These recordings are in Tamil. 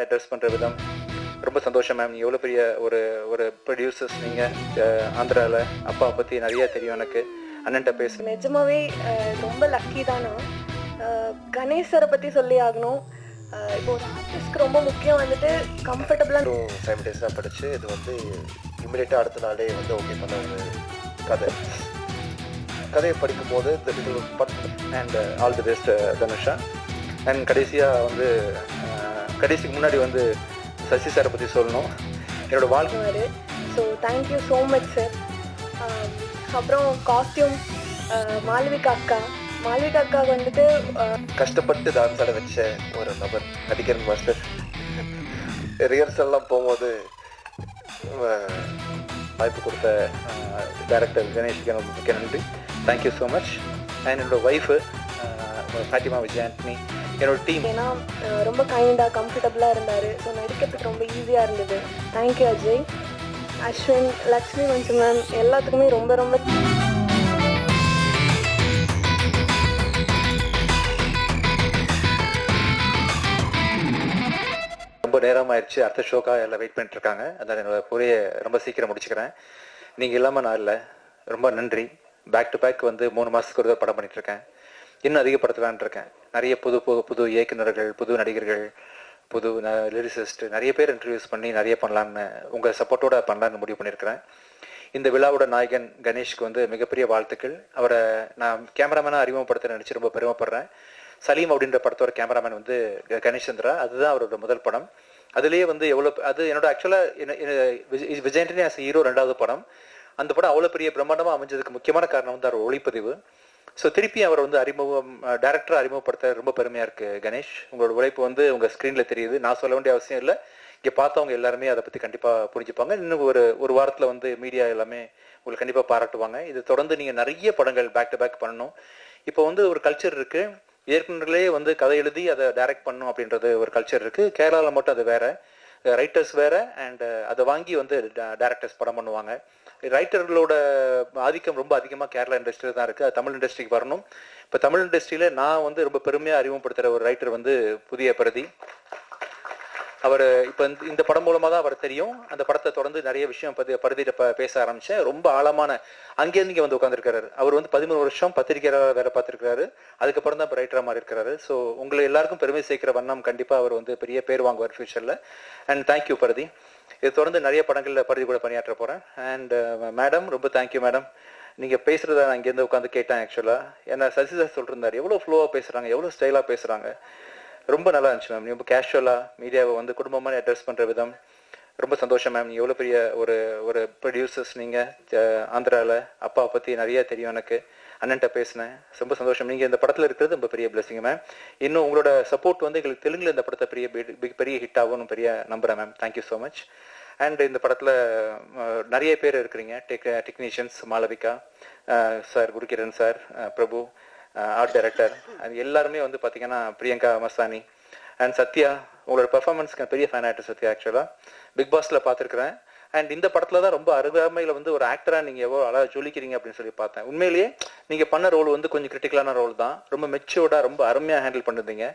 அட்ரஸ் பண்ணுற விதம் ரொம்ப சந்தோஷம் மேம். எவ்வளோ பெரிய ஒரு ஒரு ப்ரொடியூசர்ஸ் நீங்கள். ஆந்திராவில் அப்பாவை பற்றி நிறைய தெரியும் எனக்கு. அண்ணன்ட்ட பேச நிஜமாவே ரொம்ப லக்கி தான். நான் கணேஷ் சாரை பற்றி சொல்லி ஆகணும். இப்போ ஒரு ஆர்டிஸ்ட்க்கு ரொம்ப முக்கியம் வந்துட்டு கம்ஃபர்டபுளாக. 7 days படித்து இது வந்து இம்மிடியட்டாக அடுத்த நாளே வந்து ஓகே பண்ண ஒரு கதையை படிக்கும்போது and all the best Dhanusha. And கடைசியாக வந்து கடைசிக்கு முன்னாடி வந்து சசி சாரை பற்றி சொல்லணும். என்னோடய வாழ்க்கை. So thank you so much sir. அப்புறம் காஸ்டியூம் மாளவிகா அக்கா வந்துட்டு கஷ்டப்பட்டு டான்ஸ் ஆட வச்ச ஒரு நபர் நடிகர் மாஸ்டர். ரிஹர்சல்லாம் போகும்போது வாய்ப்பு கொடுத்த டைரக்டர் கணேஷ்க்கு மிக்க நன்றி. Thank you so much. அண்ட் என்னோடய ஒய்ஃபு ஃபாத்திமா விஜயாண்டனி, என்னோட டீம். ஏன்னா ரொம்ப கைண்டாக கம்ஃபர்டபுளாக இருந்தார். ஸோ நடிக்கிறதுக்கு ரொம்ப ஈஸியாக இருந்தது. தேங்க்யூ அஜய், அஸ்வின், லக்ஷ்மி மஞ்சு மேம், எல்லாத்துக்குமே ரொம்ப ரொம்ப ரொம்ப நேரம் ஆயிடுச்சு. அடுத்த ஷோக்காக எல்லாம் வெயிட் பண்ணிட்டு இருக்காங்க. அதான் என்னோட பொரிய ரொம்ப சீக்கிரம் முடிச்சுக்கிறேன். நீங்கள் இல்லாமல் நான் இல்லை. ரொம்ப நன்றி. பேக் டு பேக் வந்து 3 மாதத்துக்கு ஒரு படம் பண்ணிட்டு இருக்கேன். இன்னும் அதிகப்படுத்தலான் இருக்கேன். நிறைய புது இயக்குநர்கள், புது நடிகர்கள், புது லிரிசிஸ்ட் நிறைய பேர் இன்ட்ரடியூஸ் பண்ணி நிறைய பண்ணலான்னு உங்கள் சப்போர்ட்டோட பண்ணலான்னு முடிவு பண்ணியிருக்கிறேன். இந்த விழாவோட நாயகன் கணேஷ்க்கு வந்து மிகப்பெரிய வாழ்த்துக்கள். அவரை நான் கேமராமேனாக அறிமுகப்படுத்த நினச்சி ரொம்ப பெருமைப்படுறேன். சலீம் அப்படின்ற படத்தோட கேமராமேன் வந்து கணேஷ் சந்திரா. அதுதான் அவரோட முதல் படம். அதுலேயே வந்து எவ்வளோ அது என்னோட ஆக்சுவலாக விஜயண்டனி ஆஸ் ஹீரோ 2வது படம். அந்த படம் அவ்வளோ பெரிய பிரம்மாண்டமாக அமைஞ்சதுக்கு முக்கியமான காரணம் வந்து அவர் ஒளிப்பதிவு. ஸோ திருப்பி அவர் வந்து டேரக்டராக அறிமுகப்படுத்த ரொம்ப பெருமையாக இருக்குது. கணேஷ், உங்களோட உழைப்பு வந்து உங்கள் ஸ்க்ரீனில் தெரியுது. நான் சொல்ல வேண்டிய அவசியம் இல்லை. இங்கே பார்த்தவங்க எல்லாருமே அதை பற்றி கண்டிப்பாக புரிஞ்சுப்பாங்க. இன்னும் ஒரு வாரத்தில் வந்து மீடியா எல்லாமே உங்களுக்கு கண்டிப்பாக பாராட்டுவாங்க. இது தொடர்ந்து நீங்கள் நிறைய படங்கள் பேக் டு பேக் பண்ணணும். இப்போ வந்து ஒரு கல்ச்சர் இருக்குது. இயக்குநர்களே வந்து கதை எழுதி அதை டைரக்ட் பண்ணணும் அப்படின்றது ஒரு கல்ச்சர் இருக்குது. கேரளாவில் மட்டும் அது வேறு, ரைட்டர்ஸ் வேறு, அண்ட் அதை வாங்கி வந்து டைரக்டர்ஸ் படம் பண்ணுவாங்க. ரைட்டர்களோட ஆதிக்கம் ரொம்ப அதிகமாக கேரளா இண்டஸ்ட்ரியில் தான் இருக்குது. அது தமிழ் இண்டஸ்ட்ரிக்கு வரணும். இப்போ தமிழ் இண்டஸ்ட்ரியில் நான் வந்து ரொம்ப பெருமையாக அறிமுகப்படுத்துகிற ஒரு ரைட்டர் வந்து புதிய பிரதி. அவர் இப்போ இந்த படம் மூலமாக தான் அவர் தெரியும். அந்த படத்தை தொடர்ந்து நிறைய விஷயம் பருதியிட்ட பேச ஆரம்பித்தேன். ரொம்ப ஆழமான அங்கேருந்து இங்கே வந்து உட்காந்துருக்காரு. அவர் வந்து 13 வருஷம் பத்திரிகையாளர் வேலை பார்த்துருக்காரு. அதுக்கப்புறம் தான் இப்போ ரைட்டராக மாறி இருக்காரு. ஸோ உங்களை எல்லாருக்கும் பெருமை சேர்க்கிற வண்ணம் கண்டிப்பாக அவர் வந்து பெரிய பேர் வாங்குவார் ஃபியூச்சரில். அண்ட் தேங்க்யூ பருதி. இது தொடர்ந்து நிறைய படங்களில் பருதி கூட பணியாற்ற போகிறேன். அண்ட் மேடம், ரொம்ப தேங்க்யூ மேடம். நீங்கள் பேசுகிறத நான் இங்கேருந்து உட்காந்து கேட்டேன். ஆக்சுவலாக ஏன்னா சசி சார் சொல்லிருந்தார் எவ்வளோ ஃப்ளோவாக பேசுகிறாங்க, எவ்வளோ ஸ்டைலாக பேசுகிறாங்க. ரொம்ப நல்லா இருந்துச்சு மேம். ரொம்ப கேஷுவலாக மீடியாவை வந்து குடும்பமாக அட்ரஸ் பண்ணுற விதம் ரொம்ப சந்தோஷம் மேம். எவ்வளோ பெரிய ஒரு ப்ரொடியூசர்ஸ் நீங்கள். ஆந்திராவில் அப்பாவை பற்றி நிறைய தெரியும் எனக்கு. அண்ணன்ட்ட பேசினேன். ரொம்ப சந்தோஷம். நீங்கள் இந்த படத்தில் இருக்கிறது ரொம்ப பெரிய பிளஸிங் மேம். இன்னும் உங்களோட சப்போர்ட் வந்து எங்களுக்கு தெலுங்கில் இந்த படத்தை பெரிய ஹிட் ஆகும்னு பெரிய நம்புகிறேன் ma'am. Thank you so much. And இந்த படத்தில் நிறைய பேர் இருக்கிறீங்க. Technicians Malavika sir, Gurukiran sir, பிரபு ஆர்ட் டைரக்டர், அது எல்லாருமே வந்து பார்த்தீங்கன்னா பிரியங்கா மஸ்தானி அண்ட் சத்யா. உங்களோட பெர்ஃபார்மன்ஸ்க்கு பெரிய ஃபேன் ஆகிட்டு சத்யா. ஆக்சுவலாக பிக் பாஸில் பார்த்துருக்குறேன். அண்ட் இந்த படத்தில் தான் ரொம்ப அருகாமையில் வந்து ஒரு ஆக்டராக நீங்கள் எவ்வளோ அழகாக ஜொலிக்கிறீங்க அப்படின்னு சொல்லி பார்த்தேன். உண்மையிலேயே நீங்கள் பண்ண ரோல் வந்து கொஞ்சம் கிரிட்டிக்கலான ரோல் தான். ரொம்ப மெச்சூர்டாக ரொம்ப அருமையாக ஹேண்டில் பண்ணிருந்தீங்க.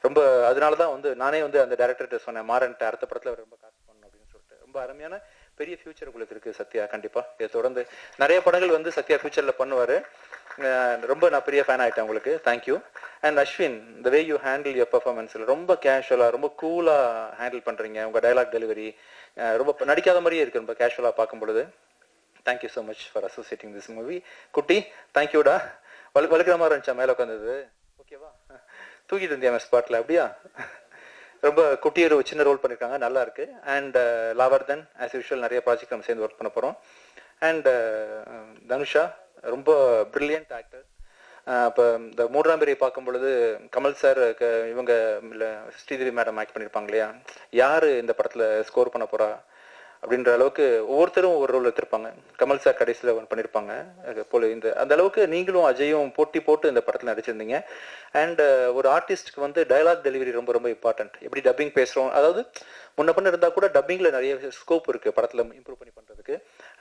ரொம்ப அதனால தான் வந்து நானே வந்து அந்த டேரக்டர்கிட்ட சொன்னேன், மாறன்ட்டு அடுத்த படத்தில் ரொம்ப காசு பண்ணணும் அப்படின்னு சொல்லிட்டு. ரொம்ப அருமையான பெரிய ஃபியூச்சர் உங்களுக்கு இருக்குது சத்யா. கண்டிப்பாக இதை தொடர்ந்து நிறைய படங்கள் வந்து சத்யா ஃபியூச்சரில் பண்ணுவார். ரொம்ப நான் பெரிய ஃபேன் ஆகிட்டேன் உங்களுக்கு. Thank you. And Ashwin, the way you handle your பர்ஃபார்மன்ஸில் ரொம்ப கேஷுவலாக ரொம்ப கூலாக ஹேண்டில் பண்ணுறீங்க. உங்கள் டைலாக் டெலிவரி ரொம்ப நடிக்காத மாதிரியே இருக்குது ரொம்ப கேஷுவலாக பார்க்கும் பொழுது. Thank you so much for associating this movie. குட்டி, தேங்க்யூடா. வலுக்கிற மாதிரி இருந்துச்சா மேலே உட்காந்தது? ஓகேவா? தூக்கிட்டு இருந்தியா ஸ்பாட்டில்? அப்படியா? ரொம்ப குட்டி ஒரு சின்ன ரோல் பண்ணியிருக்காங்க, நல்லா இருக்கு. அண்ட் லாவர்தன் ஆஸ் யூஷுவல் நிறைய ப்ராஜெக்ட் நம்ம சேர்ந்து ஒர்க் பண்ண போகிறோம். அண்ட் தனுஷா ரொம்ப பிரில்லியன்ட் ஆக்டர். இப்போ இந்த 3ஆம் பிறை பார்க்கும் பொழுது கமல் சார் இவங்க இல்லை ஸ்ரீதேவி மேடம் ஆக்ட் பண்ணியிருப்பாங்க இல்லையா, யார் இந்த படத்தில் ஸ்கோர் பண்ண போகிறா அப்படின்ற அளவுக்கு ஒவ்வொருத்தரும் ஒரு ரோல் எடுத்திருப்பாங்க. கமல் சார் கடைசியில் ஒன்று பண்ணியிருப்பாங்க போல. அந்த அளவுக்கு நீங்களும் அஜயும் போட்டி போட்டு இந்த படத்தில் நடிச்சிருந்தீங்க. அண்ட் ஒரு ஆர்டிஸ்ட்டுக்கு வந்து டைலாக் டெலிவரி ரொம்ப ரொம்ப இம்பார்ட்டன்ட். எப்படி டப்பிங் பேசுகிறோம், அதாவது முன்ன பண்ண இருந்தால் கூட டப்பிங்கில் நிறைய ஸ்கோப் இருக்குது படத்தில் இம்ப்ரூவ் பண்ணி பண்ணுறதுக்கு.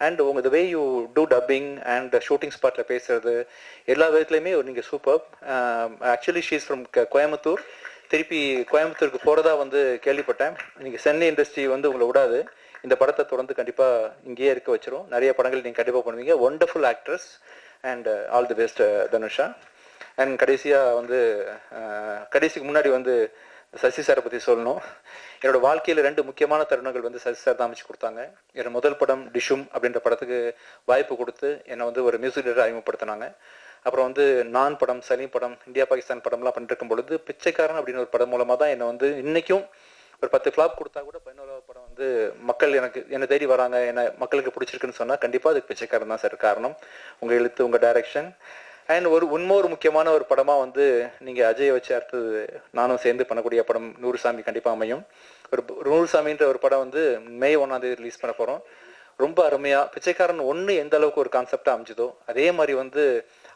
அண்ட் உங்கள் the way you do dubbing and shooting ஸ்பாட்டில் பேசுறது எல்லா விதத்துலையுமே நீங்கள் super. Actually she's from Coimbatore. திருப்பி கோயம்புத்தூருக்கு போகிறதா வந்து கேள்விப்பட்டேன். நீங்கள் சென்னை இண்டஸ்ட்ரி வந்து உங்களை விடாது, இந்த படத்தை தொடர்ந்து கண்டிப்பாக இங்கேயே இருக்க வச்சிரும். நிறைய படங்கள் நீங்கள் கண்டிப்பாக பண்ணுவீங்க. Wonderful actress and all the best Dhanusha. And கடைசியாக வந்து கடைசிக்கு முன்னாடி வந்து சசி சாரை பற்றி சொல்லணும். என்னோட வாழ்க்கையில் 2 முக்கியமான தருணங்கள் வந்து சசி சார் தான் அமைச்சு கொடுத்தாங்க. என்னோட முதல் படம் டிஷும் அப்படின்ற படத்துக்கு வாய்ப்பு கொடுத்து என்னை வந்து ஒரு மியூசிக் டைரக்டர் அறிமுகப்படுத்தினாங்க. அப்புறம் வந்து நான் படம், சலீம் படம், இந்தியா பாகிஸ்தான் படம்லாம் பண்ணிருக்கும் பொழுது பிச்சைக்காரன் அப்படின்னு ஒரு படம் மூலமாக தான் என்னை வந்து இன்னைக்கும் ஒரு 10 ஃப்ளாப் கொடுத்தா கூட 11வது படம் வந்து மக்கள் என்னை தேடி வராங்க, என்னை மக்களுக்கு பிடிச்சிருக்குன்னு சொன்னால் கண்டிப்பாக அதுக்கு பிச்சைக்காரன் தான் சார் காரணம். உங்கள் எழுத்து, உங்கள் டைரக்ஷன். அண்ட் இன்னொரு முக்கியமான ஒரு படமாக வந்து நீங்கள் அஜயை வச்சு அடுத்தது நானும் சேர்ந்து பண்ணக்கூடிய படம் நூறுசாமி கண்டிப்பாக அமையும். ஒரு நூறுசாமின்ற ஒரு படம் வந்து மே 1 ரிலீஸ் பண்ண போகிறோம். ரொம்ப அருமையாக பிச்சைக்காரன் 1 எந்த அளவுக்கு ஒரு கான்செப்டாக அமைஞ்சதோ அதே மாதிரி வந்து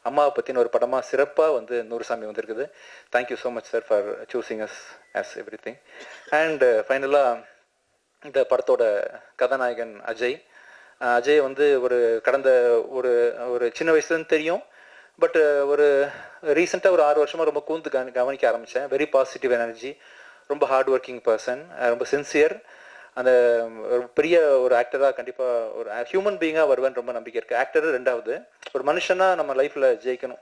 அம்மாவை பற்றின ஒரு படமாக சிறப்பாக வந்து நூறுசாமி வந்திருக்குது. Thank you so much sir for choosing us as everything. And ஃபைனலாக இந்த படத்தோட கதாநாயகன் அஜய் வந்து கடந்த ஒரு சின்ன வயசுலேருந்து தெரியும். பட் ஒரு ரீசெண்டாக ஒரு 6 வருஷமாக ரொம்ப கூர்ந்து கவனிக்க ஆரம்பித்தேன். வெரி பாசிட்டிவ் எனர்ஜி, ரொம்ப ஹார்ட் ஒர்க்கிங் பர்சன், ரொம்ப சின்சியர். அந்த ஒரு பெரிய ஒரு ஆக்டராக கண்டிப்பாக ஒரு ஹியூமன் பீயிங்காக வருவேன்னு ரொம்ப நம்பிக்கை இருக்குது. ஆக்டர் 2வது, ஒரு மனுஷனாக நம்ம லைஃப்பில் ஜெயிக்கணும்,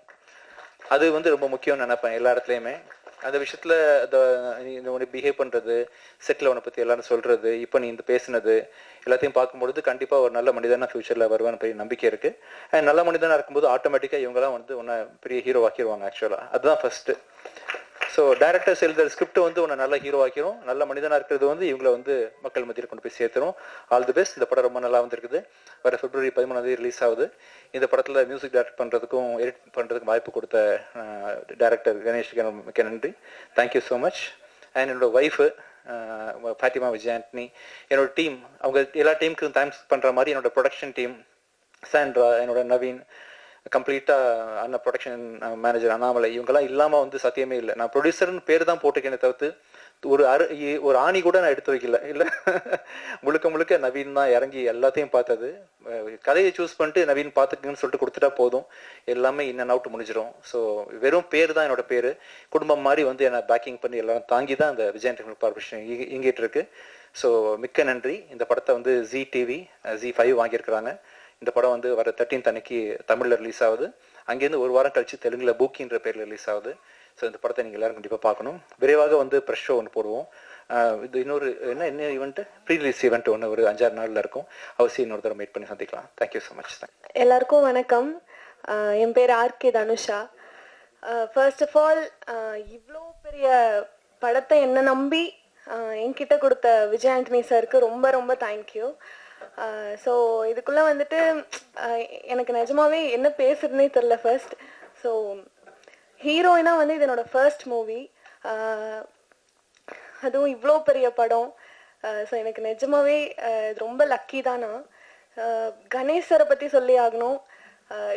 அது வந்து ரொம்ப முக்கியம்னு நினைப்பேன் எல்லா இடத்துலையுமே. அந்த விஷயத்தில் உனக்கு பிஹேவ் பண்ணுறது, செட்டில் உன்னை பற்றி எல்லாரும் சொல்கிறது, இப்போ நீ இந்த பேசுனது எல்லாத்தையும் பார்க்கும்பொழுது கண்டிப்பாக ஒரு நல்ல மனிதனாக ஃபியூச்சரில் வருவான்னு பெரிய நம்பிக்கை இருக்குது. அண்ட் நல்ல மனிதனாக இருக்கும்போது ஆட்டோமேட்டிக்காக இவங்கெல்லாம் வந்து உன்னை பெரிய ஹீரோ ஆக்கிடுவாங்க. ஆக்சுவலாக அதுதான் ஃபஸ்ட்டு. ஸோ டைரக்டர்ஸ் எழுதுகிற ஸ்கிரிப்ட் வந்து உன்னை நல்ல ஹீரோ ஆக்கிரும். நல்ல மனிதனாக இருக்கிறது வந்து இவங்களை வந்து மக்கள் மத்தியில் கொண்டு போய் சேர்த்துரும். All the best. இந்த படம் ரொம்ப நல்லா வந்திருக்குது. வர February 13 ரிலீஸ் ஆகுது. இந்த படத்தில் மியூசிக் டைரக்ட் பண்ணுறதுக்கும் எடிட் பண்ணுறதுக்கும் வாய்ப்பு கொடுத்த டைரக்டர் கணேஷ்க்கு மிக்க நன்றி. Thank you so much. அண்ட் என்னோட ஒய்ஃபு ஃபாத்திமா விஜய் ஆண்டனி, என்னோட டீம், அவங்க எல்லா டீமுக்கும் தேங்க்ஸ் பண்ணுற மாதிரி என்னோட ப்ரொடக்ஷன் டீம், சாண்ட்ரா, என்னோட நவீன், கம்ப்ளீட்டாக அண்ணா ப்ரொடக்ஷன் மேனேஜர் அண்ணாமலை, இவங்கெல்லாம் இல்லாமல் வந்து சத்தியமே இல்லை. நான் ப்ரொடியூசர்னு பேர் தான் போட்டிருக்கேனே தவிர்த்து ஒரு ஆணி கூட நான் எடுத்து வைக்கல. இல்லை, முழுக்க நவீன் தான் இறங்கி எல்லாத்தையும் பார்த்தது. கதையை சூஸ் பண்ணிட்டு நவீன் பார்த்துக்குங்கன்னு சொல்லிட்டு கொடுத்துட்டா போதும், எல்லாமே இன் அண்ட் அவுட் முடிஞ்சிடும். ஸோ வெறும் பேர் தான் என்னோட பேர். குடும்பம் மாதிரி வந்து என்னை பேக்கிங் பண்ணி எல்லாம் தாங்கி தான் அந்த விஜய் டெக்னிக்கல் கார்பரேஷன் இயங்கிட்டு இருக்கு. ஸோ மிக்க நன்றி. இந்த படத்தை வந்து ஜி டிவி Z5 வாங்கியிருக்கிறாங்க. இந்த படம் வந்து வர 13th அன்னைக்கு தமிழில் ரிலீஸ் ஆகுது. அங்கேருந்து ஒரு வாரம் கழிச்சு தெலுங்குல பூக்கின்ற பேரில் ரிலீஸ் ஆகுது. ஸோ இந்த படத்தை நீங்கள் எல்லாரும் கண்டிப்பாக பார்க்கணும். விரைவாக வந்து ப்ரெஷ் ஷோ ஒன்று போடுவோம். இது இன்னொரு என்ன ஈவெண்ட்டு, ப்ரீ ரிலீஸ் ஈவெண்ட் ஒன்று ஒரு 5-6 நாளில் இருக்கும். அவசியம் இன்னொரு தடவை மீட் பண்ணி சந்திக்கலாம். Thank you so much. எல்லாருக்கும் வணக்கம். என் பேர் RK Dhanusha. First of all, இவ்வளோ பெரிய படத்தை என்ன நம்பி என்கிட்ட கொடுத்த விஜய் ஆண்டனி சாருக்கு ரொம்ப ரொம்ப தேங்க்யூ. ஸோ இதுக்குள்ளே வந்துட்டு எனக்கு நிஜமாவே என்ன பேசுறதுனே தெரில ஃபர்ஸ்ட். ஸோ ஹீரோயினாக வந்து இது என்னோட ஃபர்ஸ்ட் மூவி, அதுவும் இவ்வளோ பெரிய படம். ஸோ எனக்கு நிஜமாவே இது ரொம்ப லக்கி தான். நான் கணேஷ் சாரை பற்றி சொல்லி ஆகணும்.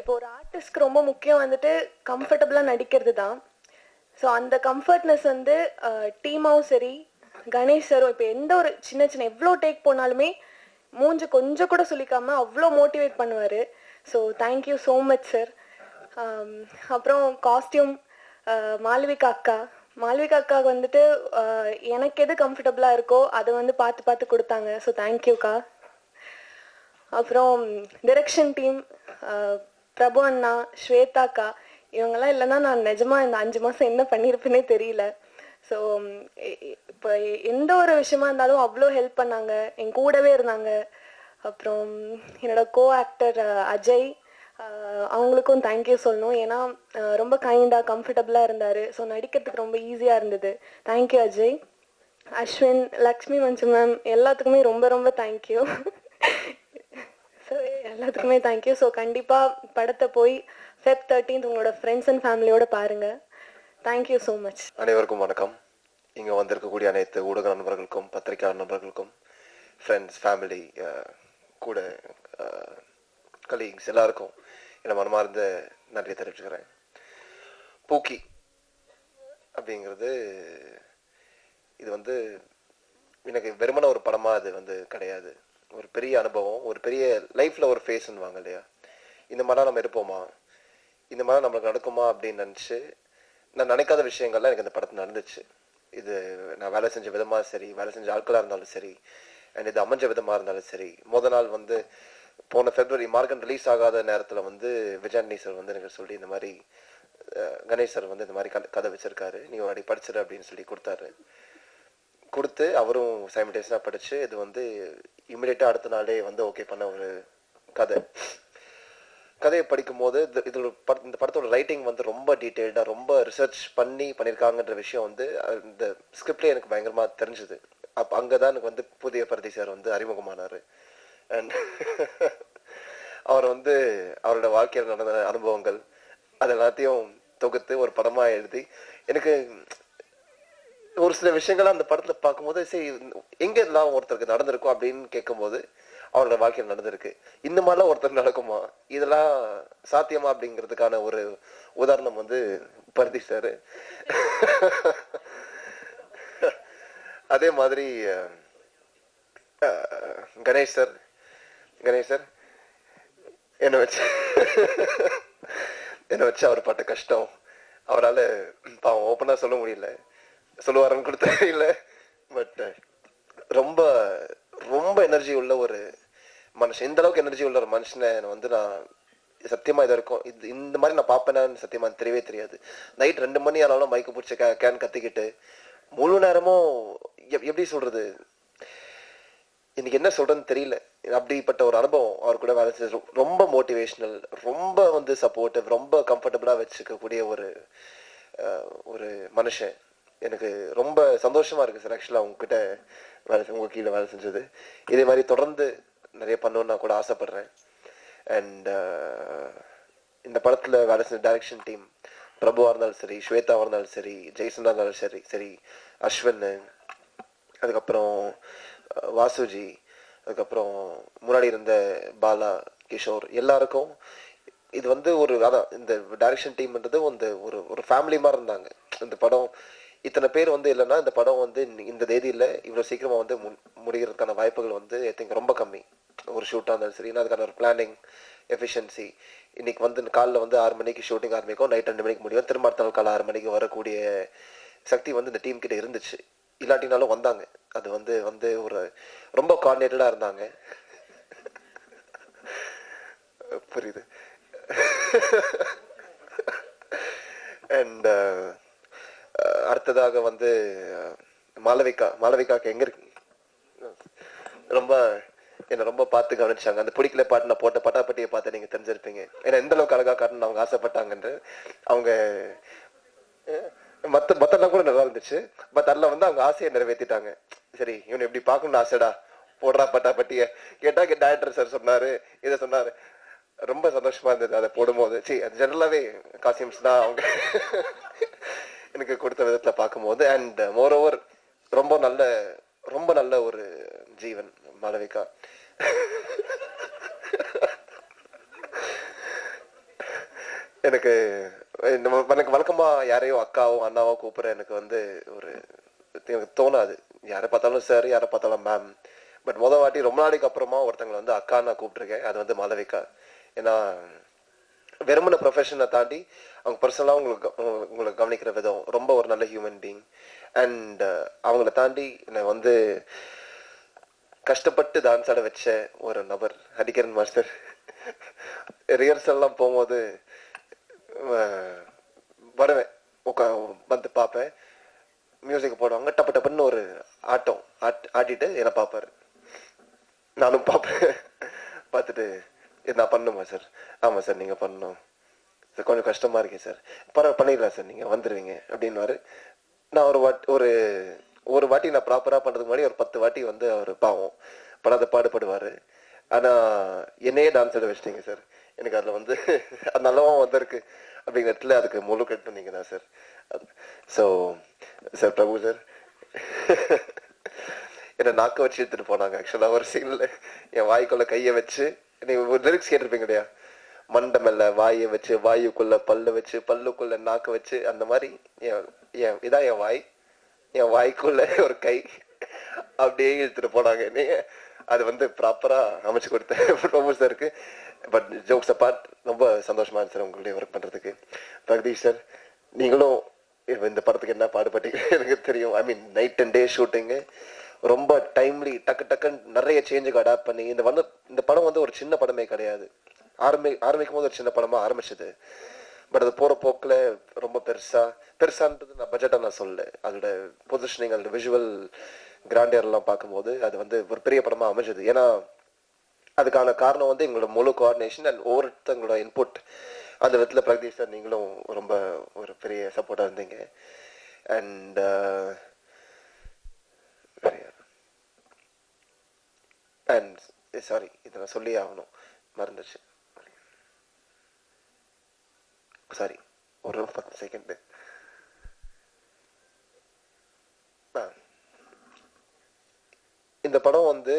இப்போ ஒரு ஆர்டிஸ்ட்க்கு ரொம்ப முக்கியம் வந்துட்டு கம்ஃபர்டபுளாக நடிக்கிறது தான். ஸோ அந்த கம்ஃபர்ட்னஸ் வந்து டீமாவும் சரி, கணேஷ் சாரும் இப்போ எந்த ஒரு சின்ன எவ்வளோ டேக் போனாலுமே மூஞ்சு கொஞ்சம் கூட சொல்லிக்காம அவ்வளோ மோட்டிவேட் பண்ணுவார். So thank you so much sir. அப்புறம் காஸ்டியூம் மாளவிகா அக்காவுக்கு வந்துட்டு எனக்கு எது கம்ஃபர்டபுளாக இருக்கோ அதை வந்து பார்த்து கொடுத்தாங்க. ஸோ தேங்க்யூக்கா. அப்புறம் டிரெக்ஷன் டீம் பிரபு அண்ணா, ஸ்வேதாக்கா, இவங்கெல்லாம் இல்லைன்னா நான் நிஜமாக இந்த 5 மாதம் என்ன பண்ணியிருப்பேனே தெரியல. ஸோ இப்போ எந்த ஒரு விஷயமா இருந்தாலும் அவ்வளோ ஹெல்ப் பண்ணாங்க, என் கூடவே இருந்தாங்க. அப்புறம் என்னோட கோ ஆக்டர் அஜய், அவங்களுக்கும் தேங்க்யூ சொல்லணும். ஏன்னா ரொம்ப கைண்டாக கம்ஃபர்டபுளாக இருந்தார். ஸோ நடிக்கிறதுக்கு ரொம்ப ஈஸியாக இருந்தது. தேங்க்யூ அஜய். அஸ்வின், லக்ஷ்மி மஞ்சு மேம், எல்லாத்துக்குமே ரொம்ப ரொம்ப தேங்க்யூ. ஸோ எல்லாத்துக்குமே தேங்க்யூ. ஸோ கண்டிப்பாக படத்தை போய் Feb 13 உங்களோட ஃப்ரெண்ட்ஸ் அண்ட் ஃபேமிலியோட பாருங்கள். Thank you so much. அனைவருக்கும் வணக்கம். இங்கே வந்திருக்கக்கூடிய அனைத்து ஊடக நண்பர்களுக்கும், பத்திரிகையாளர் நண்பர்களுக்கும், ஃப்ரெண்ட்ஸ், ஃபேமிலி, கூட கலீக்ஸ் எல்லாருக்கும் என்னை மனமார்ந்த நன்றியை தெரிவிச்சுக்கிறேன். பூக்கி அப்படிங்கிறது இது வந்து எனக்கு வெறுமன ஒரு படமாக அது வந்து கிடையாது. ஒரு பெரிய அனுபவம், ஒரு பெரிய லைஃப்பில் ஒரு ஃபேஸ்ன்னு வாங்க இல்லையா. இந்த மாதிரிலாம் நம்ம இருப்போமா, இந்த மாதிரி நம்மளுக்கு நடக்குமா அப்படின்னு நினச்சி நான் நினைக்காத விஷயங்கள்லாம் எனக்கு இந்த படத்தில் நடந்துச்சு. இது நான் வேலை செஞ்ச விதமாக சரி, வேலை செஞ்ச ஆட்களாக இருந்தாலும் சரி, அண்ட் இது அமைஞ்ச விதமாக இருந்தாலும் சரி. நாள் வந்து போன February மார்கன் ரிலீஸ் ஆகாத நேரத்தில் வந்து விஜயாண்டி சார் வந்து எனக்கு சொல்லி இந்த மாதிரி கணேஷ் சார் வந்து இந்த மாதிரி கதை வச்சிருக்காரு, நீ ஒரு அடி படிச்சிரு அப்படின்னு சொல்லி கொடுத்து அவரும் சைமல்டேனியஸாக படித்து இது வந்து இமிடியேட்டாக அடுத்த நாளே வந்து ஓகே பண்ண ஒரு கதையை படிக்கும் போது இந்த படத்தோட ரைட்டிங் வந்து ரொம்ப டீட்டெயில்டாக ரொம்ப ரிசர்ச் பண்ணியிருக்காங்கன்ற விஷயம் வந்து இந்த ஸ்கிரிப்ட்லேயே எனக்கு பயங்கரமாக தெரிஞ்சுது. அப்போ அங்கே தான் எனக்கு வந்து புதிய பரதி சார் வந்து அறிமுகமானார். அண்ட் அவர் வந்து அவரோட வாழ்க்கையில் நடந்த அனுபவங்கள் அது எல்லாத்தையும் தொகுத்து ஒரு படமாக எழுதி எனக்கு ஒரு சில விஷயங்கள்லாம் அந்த படத்தில் பார்க்கும்போது சரி எங்கே எல்லாம் ஒருத்தருக்கு நடந்திருக்கும் அப்படின்னு கேட்கும்போது அவரோட வாழ்க்கையில் நடந்திருக்கு. இந்த மாதிரிலாம் ஒருத்தர் நடக்குமா, இதெல்லாம் சாத்தியமா அப்படிங்கிறதுக்கான ஒரு உதாரணம் வந்து பரதி சார். அதே மாதிரி கணேஷ் சார் என்னை வச்சு அவர் பட்ட கஷ்டம் அவரால் பாவம் ஓப்பனா சொல்ல முடியல, சொல்லுவாருன்னு கூட தெரியல. பட் ரொம்ப ரொம்ப எனர்ஜி உள்ள ஒரு மனுஷன், இந்த அளவுக்கு எனர்ஜி உள்ள ஒரு மனுஷனை வந்து நான் சத்தியமா இது இருக்கும் இந்த மாதிரி நான் பார்ப்பேன்னு சத்தியமா தெரியவே தெரியாது. நைட் 2 மணி ஆனாலும் மைக்கு பிடிச்ச கேன் கத்திக்கிட்டு முழு நேரமும் எப்படி சொல்றது, இன்னைக்கு என்ன சொல்றதுன்னு தெரியல. அப்படிப்பட்ட ஒரு அனுபவம் அவர் கூட வேலை செஞ்சு ரொம்ப மோட்டிவேஷனல், ரொம்ப வந்து சப்போர்ட்டிவ், ரொம்ப கம்ஃபர்டபுளா வச்சுக்கக்கூடிய ஒரு மனுஷன். எனக்கு ரொம்ப சந்தோஷமா இருக்கு சார் ஆக்சுவலா உங்ககிட்ட உங்க கீழே வேலை செஞ்சது. இதே மாதிரி தொடர்ந்து நிறைய பண்ணணும்னு நான் கூட ஆசைப்படுறேன். அண்ட் இந்த படத்துல வேலை செஞ்ச டைரக்ஷன் டீம் பிரபுவா இருந்தாலும் சரி, ஸ்வேதாவா இருந்தாலும் சரி, ஜெய்சனா இருந்தாலும் சரி, அஸ்வின், அதுக்கப்புறம் வாசுஜி, அதுக்கப்புறம் முன்னாடி இருந்த பாலா, கிஷோர், எல்லாருக்கும் இது வந்து அதான் இந்த டைரக்ஷன் டீம்ன்றது ஒரு ஃபேமிலி மாதிரி இருந்தாங்க. இந்த படம் இத்தனை பேர் வந்து இல்லைன்னா இந்த படம் வந்து இந்த தேதியில் இவ்வளோ சீக்கிரமா வந்து முடிகிறதுக்கான வாய்ப்புகள் வந்து ஐ திங்க் ரொம்ப கம்மி. ஒரு ஷூட்டாக இருந்தாலும் சரி, அதுக்கான ஒரு பிளானிங் எஃபிஷியன்சி. இன்னைக்கு வந்து காலைல வந்து 6 மணிக்கு ஷூட்டிங் ஆரம்பிக்கும், நைட் 2 மணிக்கு முடியும், திரும்ப அடுத்த நாள் காலை 6 மணிக்கு வரக்கூடிய சக்தி வந்து இந்த டீம் கிட்ட இருந்துச்சு. இல்லாட்டினாலும் வந்தாங்க. அது வந்து ஒரு ரொம்ப கோஆர்டினேட்டடா இருந்தாங்க. புரியுது. அண்ட் அடுத்ததாக வந்து மாளவிகாக்கு எங்க இருக்கு என்ன ரொம்ப பார்த்து கவனிச்சாங்க. அந்த பிடிக்கல பாட்டு நான் போட்ட பட்டாப்பட்டியை பார்த்து நீங்க தெரிஞ்சிருப்பீங்க. ஏன்னா எந்த அளவுக்கு அழகா காட்டணும்னு அவங்க ஆசைப்பட்டாங்கன்னு. அவங்க மத்தெல்லாம் கூட நல்லா இருந்துச்சு. பட் அதில் வந்து அவங்க ஆசையை நிறைவேற்றிட்டாங்க. சரி இவனை எப்படி பார்க்கணும்னு ஆசைடா, போடுறா பட்டாப்பட்டிய கேட்டா டைரக்டர் சார் சொன்னாரு, இதை சொன்னாரு. ரொம்ப சந்தோஷமா இருந்தது அதை போடும்போது. சரி அது ஜெனரலாவே காஸ்டியூம்ஸ் தான் அவங்க எனக்கு கொடுத்த விதத்துல பார்க்கும்போது. அண்ட் மோரோவர் ரொம்ப நல்ல ஒரு ஜீவன் மாளவிகா. எனக்கு வழக்கமா யாரையோ அக்காவோ அண்ணாவோ கூப்பிட எனக்கு வந்து எனக்கு தோணாது. யாரை பார்த்தாலும் சார், யாரை பார்த்தாலும் மேம். பட் வாட்டி ரொம்ப நாளைக்கு அப்புறமா ஒருத்தங்களை வந்து அக்கா நான் கூப்பிட்டுருக்கேன். அது வந்து மாளவிகா. ஏன்னா வெறுமன ப்ரொஃபஷனை தாண்டி அவங்க பர்சனலாக உங்களை கவனிக்கிற விதம் ரொம்ப ஒரு நல்ல ஹியூமன் பீயிங். அண்ட் அவங்கள தாண்டி என்னை வந்து கஷ்டப்பட்டு டான்ஸ் ஆட வச்ச ஒரு நபர் ஹரிகரன் மாஸ்டர். ரிஹர்சல்லாம் போகும்போது வருவேன், வந்து பார்ப்பேன், மியூசிக் போடுவாங்க, டப்பு டப்புன்னு ஒரு ஆட்டிட்டு என்னை பார்ப்பாரு, நானும் பார்ப்பேன். பார்த்துட்டு நான் பண்ணுமா சார்? ஆமாம் சார் நீங்கள் பண்ணணும் சார், கொஞ்சம் கஷ்டமாக இருக்கேன் சார், பண்ணிடலாம் சார், நீங்கள் வந்துடுவீங்க அப்படின்வாரு. நான் ஒரு வாட்டி நான் ப்ராப்பராக பண்ணுறதுக்கு முன்னாடி ஒரு 10 வாட்டி வந்து அவர் பாவம் படாத பாடுபடுவார். ஆனால் என்னையே டான்ஸ் ஆட வச்சிட்டீங்க சார், எனக்கு அதில் வந்து அது நல்லாவும் வந்திருக்கு அப்படிங்கிற இடத்துல அதுக்கு முழு கட்டு நீங்கள் தான் சார். ஸோ சார் பிரபு சார் என்னை நாக்க வச்சு எடுத்துகிட்டு போனாங்க. ஆக்சுவலாக ஒரு சீனில் என் வாய்க்குள்ள கையை வச்சு, நீங்கள் ஒரு லிரிக்ஸ் கேட்டிருப்பீங்க இல்லையா, மண்டை மேல வாயை வச்சு, வாயுக்குள்ள பல்லு வச்சு, பல்லுக்குள்ள நாக்க வச்சு, அந்த மாதிரி இதான் என் வாய், என் வாய்க்குள்ள ஒரு கை அப்படியே இழுத்துட்டு போனாங்க. நீங்க அது வந்து ப்ராப்பரா அமைச்சு கொடுத்தேன் பிரபு சாருக்கு. பட் ஜோக்ஸ் அப்பார்ட் ரொம்ப சந்தோஷமா இருந்துச்சு சார் உங்களுடைய ஒர்க் பண்றதுக்கு. பிரகதீஷ் சார், நீங்களும் இந்த படத்துக்கு என்ன பாடுபட்டீங்க எனக்கு தெரியும். ஐ மீன் நைட் அண்ட் டே ஷூட்டிங்கு ரொம்ப டைம்லி டக்கு டக்குன்னு நிறைய சேஞ்சுக்கு அடாப்ட் பண்ணி இந்த படம் வந்து ஒரு சின்ன படமே கிடையாது. ஆரம்பிக்கும் போது ஒரு சின்ன படமா ஆரம்பிச்சது. பட் அது போற போக்குல ரொம்ப பெருசான்றது நான் பட்ஜெட்டா நான் சொல்லல. அதோட பொசிஷனிங், அதோட விஷுவல் கிராண்டியர் எல்லாம் பார்க்கும்போது அது வந்து ஒரு பெரிய படமா அமைஞ்சது. ஏன்னா அதுக்கான காரணம் வந்து எங்களோட முழு கோஆர்டினேஷன் அண்ட் ஒவ்வொருத்தங்களோட இன்புட். அந்த விதத்துல பிரகதீஷ் சார் நீங்களும் ரொம்ப ஒரு பெரிய சப்போர்ட்டா இருந்தீங்க. அண்ட் அண்ட் சாரி, இதை நான் சொல்லி ஆகணும், மறந்துச்சு. சாரி, ஒரு 10 செகண்ட். இந்த படம் வந்து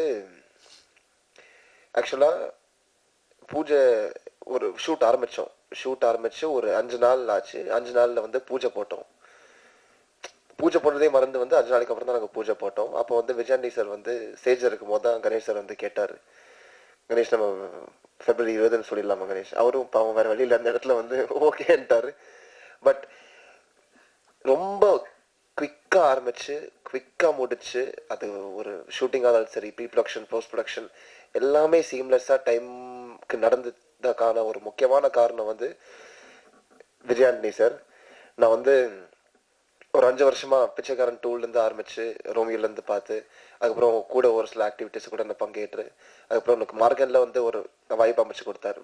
ஆக்சுவலா பூஜை ஒரு ஷூட் ஆரம்பிச்சு ஒரு 5 நாள் ஆச்சு. 5 நாள்ல வந்து பூஜை போட்டோம். பூஜை போட்டதே மறந்து வந்து 5 நாளைக்கு அப்புறம் தான் நாங்கள் பூஜை போட்டோம். அப்போ வந்து விஜயாண்டி சார் வந்து ஸ்டேஜ் இருக்கும் போது தான் கணேஷ் சார் வந்து கேட்டாரு, கணேஷ் நம்ம February 20 சொல்லிடலாமா கணேஷ்? அவரும் பாவம் வேற வழியில் அந்த இடத்துல வந்து ஓகேன்ட்டாரு. பட் ரொம்ப குவிக்கா ஆரம்பிச்சு குவிக்கா முடிச்சு, அது ஒரு ஷூட்டிங்காக இருந்தாலும் சரி, ப்ரீ ப்ரொடக்ஷன், போஸ்ட் ப்ரொடக்ஷன் எல்லாமே சீம்லெஸ்ஸா டைம்க்கு நடந்ததுக்கான ஒரு முக்கியமான காரணம் வந்து விஜயாண்டி சார். நான் வந்து ஒரு 5 வருஷமா பிச்சைக்காரன் 2ல இருந்து ஆரம்பிச்சு ரோமியோல இருந்து பார்த்து, அதுக்கப்புறம் கூட ஒரு சில ஆக்டிவிட்டிஸ் கூட நான் பங்கேற்று, அதுக்கப்புறம் எனக்கு மார்கன்ல வந்து ஒரு வாய்ப்பு அமைச்சு கொடுத்தாரு.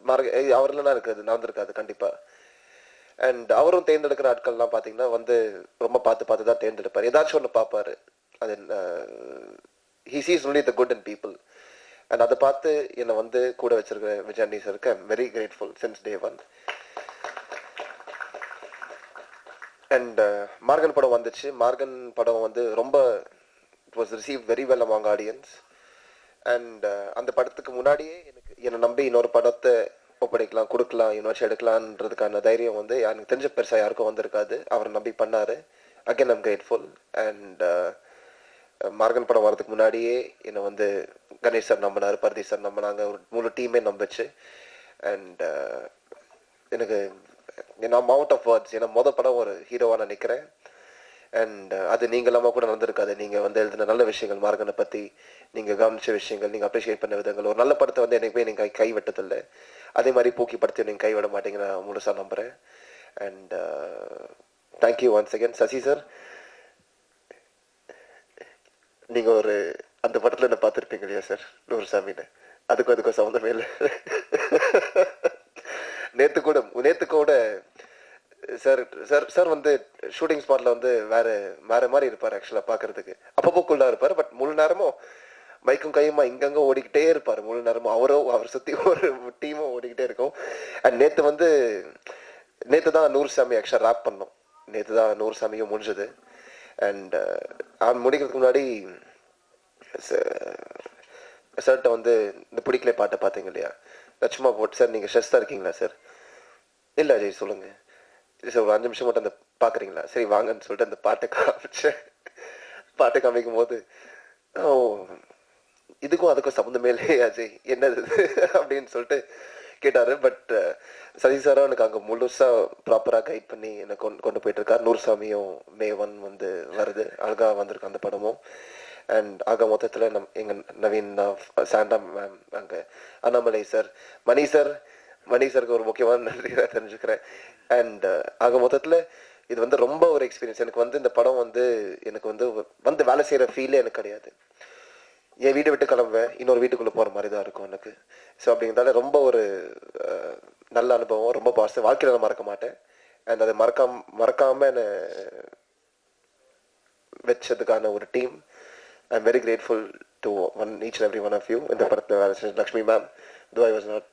அவர்லாம் எனக்கு அது நடந்திருக்காது கண்டிப்பா. அண்ட் அவரும் தேர்ந்தெடுக்கிற ஆட்கள்லாம் பாத்தீங்கன்னா வந்து ரொம்ப பார்த்து தான் தேர்ந்தெடுப்பார். ஏதாச்சும் ஒன்று பார்ப்பாரு. அது he sees only the good in people. And அதை பார்த்து என்னை வந்து கூட வச்சிருக்கிற விஜயாண்டி சாருக்கு I'm very grateful since day 1. And Morgan படம் வந்துச்சு. மார்கன் படம் வந்து ரொம்ப it was receive very well among audience. And அந்த படத்துக்கு முன்னாடியே என்னை நம்பி இன்னொரு படத்தை ஒப்படைக்கலாம், கொடுக்கலாம், இன்னொரு எடுக்கலான்றதுக்கான தைரியம் வந்து எனக்கு தெரிஞ்ச பெருசா யாருக்கும் வந்திருக்காது. அவரை நம்பி பண்ணாரு. Again I'm grateful. And Morgan படம் வரதுக்கு முன்னாடியே என்னை வந்து கணேஷ் சார் நம்பினாரு, பரதீஷ் சார் நம்பினாங்க, ஒரு முழு டீமே நம்பிச்சு. அண்ட் எனக்கு நான் அவுட் ஆஃப் வேர்ட்ஸ். ஏன்னா படம் ஒரு ஹீரோவா நான் நிற்கிறேன். அண்ட் அது நீங்க எல்லாமே கூட நடந்திருக்காது. நீங்க வந்து எழுதின நல்ல விஷயங்கள், மார்கனை பத்தி நீங்க கவனிச்ச விஷயங்கள், நீங்க அப்ரிஷியேட் பண்ண விதங்கள், ஒரு நல்ல படத்தை வந்து எனக்குமே நீங்க கைவிட்டதில்லை. அதே மாதிரி பூக்கி படத்தை நீங்க கைவிட மாட்டீங்க நான் முழுசா நம்புறேன். And thank you once again. Sasi sir, நீங்க ஒரு அந்த படத்துல என்ன பார்த்துருப்பீங்க இல்லையா சார், நூறுசாமின்னு? அதுக்கும் சம்மந்தமே இல்லை. நேத்து கூட சார் சார் சார் வந்து ஷூட்டிங் ஸ்பாட்ல வந்து வேற மாதிரி இருப்பாரு. ஆக்சுவலா பாக்குறதுக்கு அப்பப்போ குள்ளா இருப்பாரு. பட் முழு நேரமும் மைக்கும் கையுமா இங்கங்க ஓடிக்கிட்டே இருப்பாரு. முழு நேரமும் அவர் சுத்தி ஒரு டீமும் ஓடிக்கிட்டே இருக்கும். அண்ட் நேத்து தான் நூறுசாமி ஆக்சுவலா ரேப் பண்ணோம். நேத்து தான் நூறுசாமியும் முடிஞ்சது. அண்ட் அவன் முடிக்கிறதுக்கு முன்னாடி சார்கிட்ட வந்து இந்த பிடிக்கல பாட்டை பார்த்தீங்க இல்லையா, லட்சுமா போட்டு, சார் நீங்க ஸ்ட்ரெஸ்ஸா இருக்கீங்களா சார்? இல்ல அஜய் சொல்லுங்க சார், ஒரு 5 நிமிஷம் மட்டும் அந்த பாக்குறீங்களா? சரி வாங்கன்னு சொல்லிட்டு அந்த பாட்டை காமிக்கும் போது, ஓ இதுக்கும் அதுக்கும் சம்மந்தமே இல்லையே அஜய், என்னது அப்படின்னு சொல்லிட்டு கேட்டாரு. பட் சசி சாரா எனக்கு அங்க முழுசா ப்ராப்பரா கைட் பண்ணி என்னை கொண்டு போயிட்டு இருக்காரு. நூறுசாமியும் May 1 வந்து வருது, அழகா வந்திருக்கு அந்த படமும். அண்ட் ஆக மொத்தத்துல எங்க நவீன், சாண்டா மேம், அங்க அண்ணாமலை சார், மணி சாருக்கு ஒரு முக்கியமான நன்றி தெரிஞ்சுக்கிறேன். அண்ட் ஆக மொத்தத்துல இது வந்து ரொம்ப ஒரு எக்ஸ்பீரியன்ஸ். எனக்கு வந்து இந்த படம் வந்து எனக்கு வந்து வேலை செய்யற ஃபீலே எனக்கு கிடையாது. என் வீட்டை விட்டு கிளம்புவேன், இன்னொரு வீட்டுக்குள்ள போற மாதிரி தான் இருக்கும் எனக்கு. ஸோ அப்படிங்கிறதால ரொம்ப ஒரு நல்ல அனுபவம், ரொம்ப பாசம், வாழ்க்கையில நான் மறக்க மாட்டேன். அண்ட் அதை மறக்காம என்னை வச்சதுக்கான ஒரு team, I am very grateful to each and every one of you. இந்த படத்துல வேலை செஞ்ச Lakshmi ma'am, though I was not